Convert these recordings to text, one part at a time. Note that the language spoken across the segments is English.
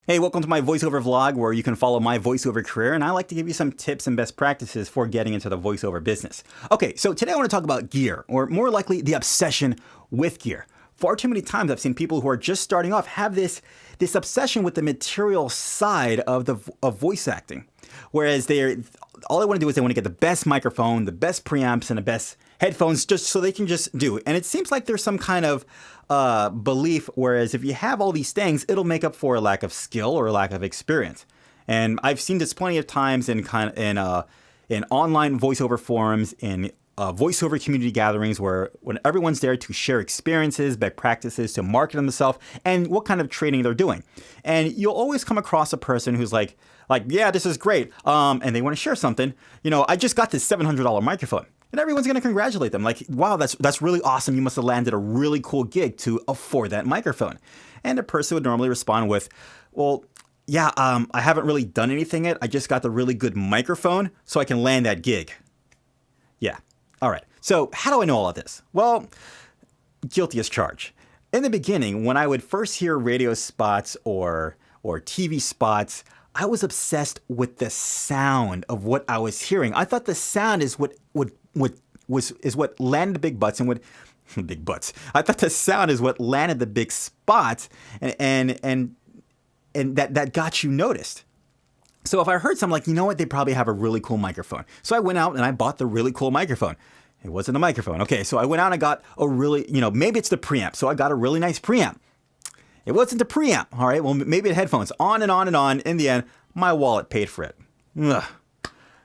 Hey, welcome to my voiceover vlog where you can follow my voiceover career, and I like to give you some tips and best practices for getting into the voiceover business. Okay, so today I want to talk about gear, or more likely the obsession with gear. Far too many times I've seen people who are just starting off have this obsession with the material side of voice acting, whereas all they want to do is they want to get the best microphone, the best preamps, and the best headphones just so they can just do it. And it seems like there's some kind of belief, whereas if you have all these things, it'll make up for a lack of skill or a lack of experience. And I've seen this plenty of times in online voiceover forums, in voiceover community gatherings, where when everyone's there to share experiences, best practices, to market themselves, and what kind of training they're doing. And you'll always come across a person who's like, yeah, this is great, and they want to share something. You know, I just got this $700 microphone. And everyone's going to congratulate them. Like, wow, that's really awesome. You must have landed a really cool gig to afford that microphone. And the person would normally respond with, well, yeah, I haven't really done anything yet. I just got the really good microphone so I can land that gig. Yeah. All right. So how do I know all of this? Well, guilty as charged. In the beginning, when I would first hear radio spots or TV spots, I was obsessed with the sound of what I was hearing. I thought the sound is what landed the big butts and big butts. I thought the sound is what landed the big spots and that got you noticed. So if I heard something like, you know what, they probably have a really cool microphone. So I went out and I bought the really cool microphone. It wasn't a microphone. Okay, so I went out and I got a really, maybe it's the preamp. So I got a really nice preamp. It wasn't the preamp. All right, well, maybe the headphones. On and on and on. In the end, my wallet paid for it. Ugh.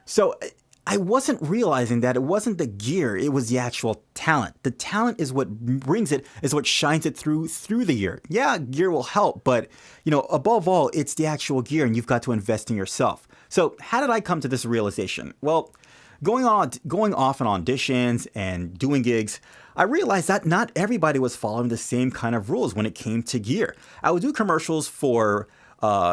So I wasn't realizing that it wasn't the gear, it was the actual talent. The talent is what brings it, is what shines it through the gear. Yeah, gear will help, but above all, it's the actual gear, and you've got to invest in yourself. So how did I come to this realization? Well, going off on auditions and doing gigs, I realized that not everybody was following the same kind of rules when it came to gear. I would do commercials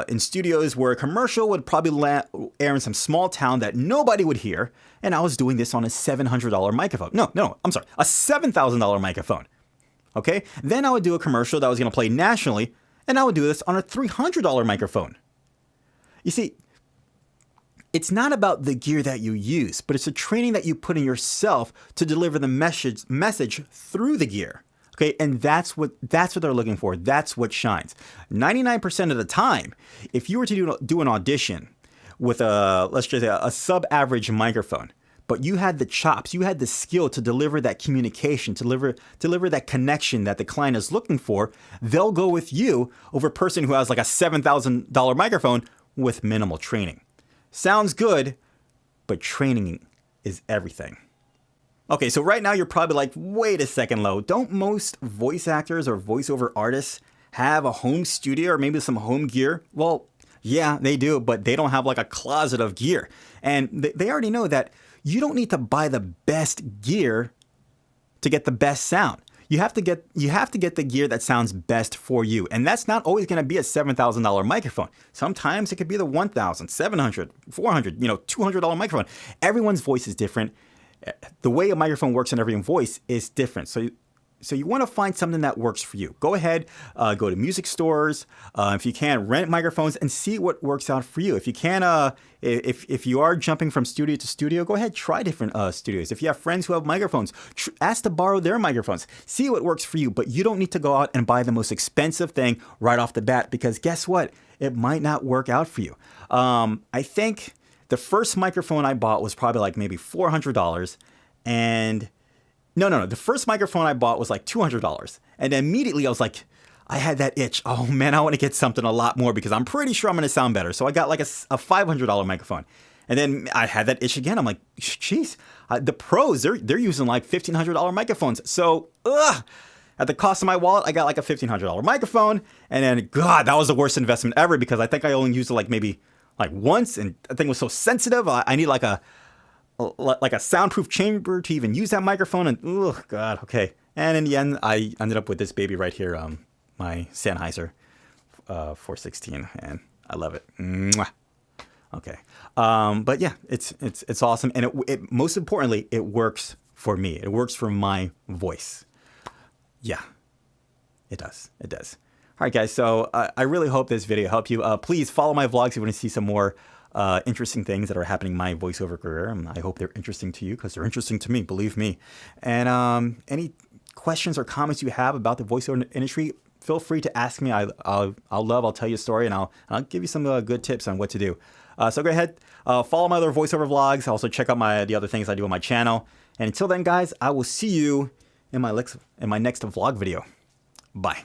in studios where a commercial would probably air in some small town that nobody would hear, and I was doing this on a $700 microphone. No, I'm sorry, a $7,000 microphone. Okay? Then I would do a commercial that was going to play nationally, and I would do this on a $300 microphone. You see, it's not about the gear that you use, but it's the training that you put in yourself to deliver the message through the gear. Okay, and that's what they're looking for. That's what shines. 99% of the time, if you were to do an audition with let's just say a sub-average microphone, but you had the chops, you had the skill to deliver that communication, to deliver that connection that the client is looking for, they'll go with you over a person who has like a $7,000 microphone with minimal training. Sounds good, but training is everything. Okay, so right now you're probably like, wait a second, Lo. Don't most voice actors or voiceover artists have a home studio or maybe some home gear? Well, yeah, they do, but they don't have like a closet of gear. And they already know that you don't need to buy the best gear to get the best sound. You have to get the gear that sounds best for you. And that's not always going to be a $7,000 microphone. Sometimes it could be the $1,000, $700, $400, $200 microphone. Everyone's voice is different. The way a microphone works in every voice is different. So you want to find something that works for you. Go ahead, go to music stores. If you can, rent microphones and see what works out for you. If you can, if you are jumping from studio to studio, go ahead, try different studios. If you have friends who have microphones, ask to borrow their microphones. See what works for you, but you don't need to go out and buy the most expensive thing right off the bat, because guess what? It might not work out for you. I think the first microphone I bought was probably like maybe $400, and No. The first microphone I bought was like $200. And immediately I was like, I had that itch. Oh man, I want to get something a lot more because I'm pretty sure I'm going to sound better. So I got like a $500 microphone. And then I had that itch again. I'm like, geez, the pros, they're using like $1,500 microphones. So, at the cost of my wallet, I got like a $1,500 microphone. And then, God, that was the worst investment ever because I think I only used it like maybe like once. And I think it was so sensitive. I need like a soundproof chamber to even use that microphone. And oh God, okay. And in the end, I ended up with this baby right here, my Sennheiser 416, and I love it. Mwah. Okay, but yeah, it's awesome, and it most importantly, it works for me. It works for my voice. Yeah, it does. All right, guys. So I really hope this video helped you. Please follow my vlogs if you want to see some more interesting things that are happening in my voiceover career. And I hope they're interesting to you because they're interesting to me, believe me. And any questions or comments you have about the voiceover industry, feel free to ask me. I'll tell you a story, and I'll give you some good tips on what to do. So go ahead, follow my other voiceover vlogs. Also check out the other things I do on my channel. And until then, guys, I will see you in my next vlog video. Bye.